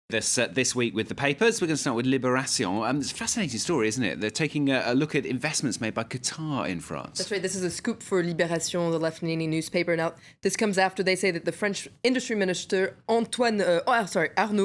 This week with the papers. We're going to start with Libération. It's a fascinating story, isn't it? They're taking a look at investments made by Qatar in France. That's right. This is a scoop for Libération, the left-leaning newspaper. Now, this comes after they say that the French industry minister Arnaud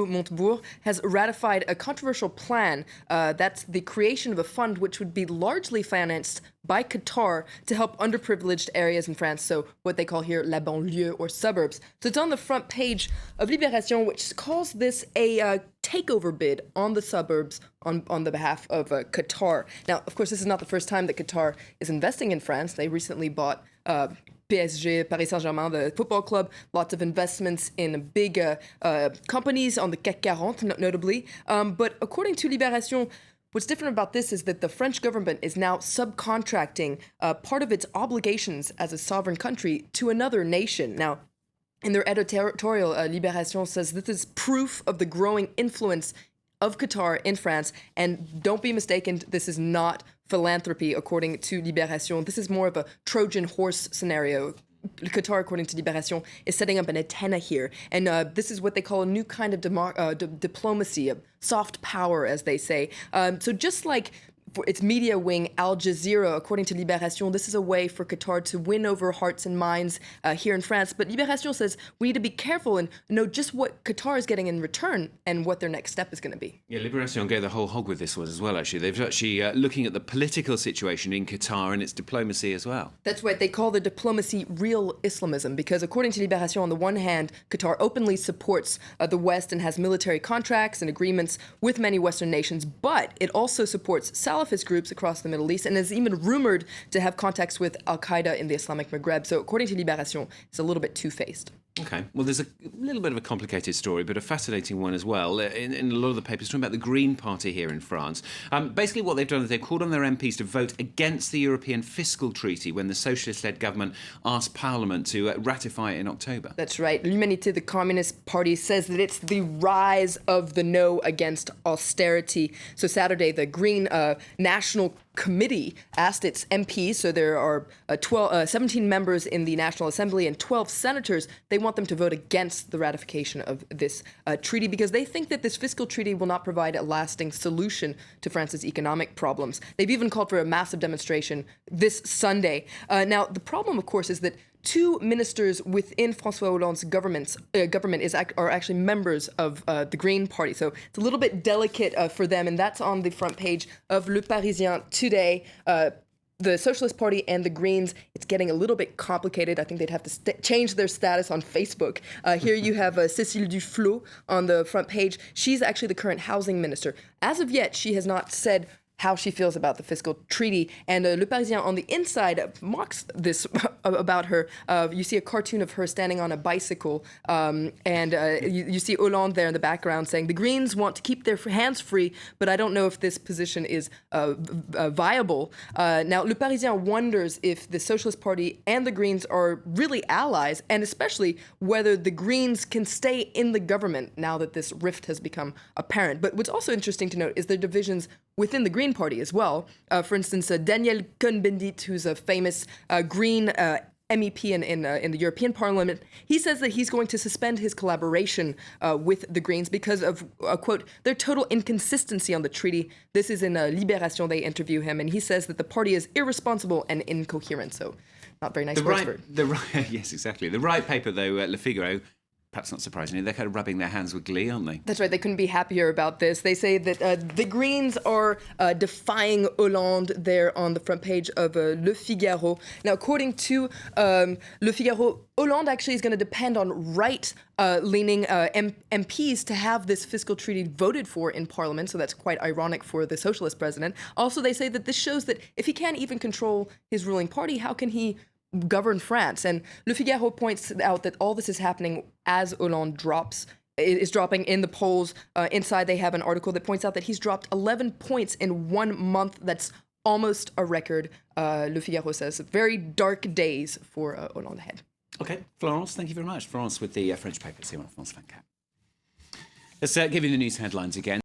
Montebourg has ratified a controversial plan. That's the creation of a fund which would be largely financed by Qatar to help underprivileged areas in France, so what they call here la banlieue or suburbs. So it's on the front page of Libération, which calls this a takeover bid on the suburbs on the behalf of Qatar. Now, of course, this is not the first time that Qatar is investing in France. They recently bought PSG, Paris Saint-Germain, the football club, lots of investments in big companies on the CAC 40, notably. But according to Libération, what's different about this is that the French government is now subcontracting part of its obligations as a sovereign country to another nation. Now, in their editorial, Libération says this is proof of the growing influence of Qatar in France. And don't be mistaken, this is not philanthropy, according to Libération. This is more of a Trojan horse scenario. Qatar, according to Libération, is setting up an antenna here. And this is what they call a new kind of diplomacy, of soft power, as they say. So just like for its media wing, Al Jazeera, according to Libération, this is a way for Qatar to win over hearts and minds here in France. But Libération says we need to be careful and know just what Qatar is getting in return and what their next step is going to be. Yeah, Libération go the whole hog with this one as well, actually. They've actually looking at the political situation in Qatar and its diplomacy as well. That's right. They call the diplomacy real Islamism because, according to Libération, on the one hand, Qatar openly supports the West and has military contracts and agreements with many Western nations, but it also supports Salafist groups across the Middle East and is even rumored to have contacts with Al-Qaeda in the Islamic Maghreb. So according to Libération, it's a little bit two-faced. Okay. Well, there's a little bit of a complicated story, but a fascinating one as well. In a lot of the papers, talking about the Green Party here in France. Basically, what they've done is they've called on their MPs to vote against the European Fiscal Treaty when the socialist-led government asked Parliament to ratify it in October. That's right. L'Humanité, the Communist Party, says that it's the rise of the no against austerity. So Saturday, the Green National Committee asked its MPs, so there are 17 members in the National Assembly and 12 senators, they want them to vote against the ratification of this treaty because they think that this fiscal treaty will not provide a lasting solution to France's economic problems. They've even called for a massive demonstration this Sunday. Now, the problem, of course, is that two ministers within François Hollande's government are actually members of the Green Party. So it's a little bit delicate for them, and that's on the front page of Le Parisien today. The Socialist Party and the Greens, it's getting a little bit complicated. I think they'd have to change their status on Facebook. Here you have Cécile Duflot on the front page. She's actually the current housing minister. As of yet, she has not said how she feels about the fiscal treaty. And Le Parisien on the inside mocks this about her. You see a cartoon of her standing on a bicycle, and you see Hollande there in the background saying, the Greens want to keep their hands free, but I don't know if this position is viable. Now, Le Parisien wonders if the Socialist Party and the Greens are really allies, and especially whether the Greens can stay in the government now that this rift has become apparent. But what's also interesting to note is the divisions within the Green Party as well. For instance, Daniel Cohn-Bendit, who's a famous Green MEP in the European Parliament, he says that he's going to suspend his collaboration with the Greens because of, quote, their total inconsistency on the treaty. This is in Libération, they interview him, and he says that the party is irresponsible and incoherent. So not very nice words for it. Yes, exactly. The right paper, though, Le Figaro, perhaps not surprisingly, they're kind of rubbing their hands with glee, aren't they? That's right. They couldn't be happier about this. They say that the Greens are defying Hollande there on the front page of Le Figaro. Now, according to Le Figaro, Hollande actually is going to depend on right-leaning MPs to have this fiscal treaty voted for in Parliament, so that's quite ironic for the socialist president. Also, they say that this shows that if he can't even control his ruling party, how can he govern France? And Le Figaro points out that all this is happening as Hollande is dropping in the polls. Inside, they have an article that points out that he's dropped 11 points in 1 month. That's almost a record, Le Figaro says. Very dark days for Hollande ahead. Okay, Florence, thank you very much. Florence with the French papers here on France 24. Let's give you the news headlines again.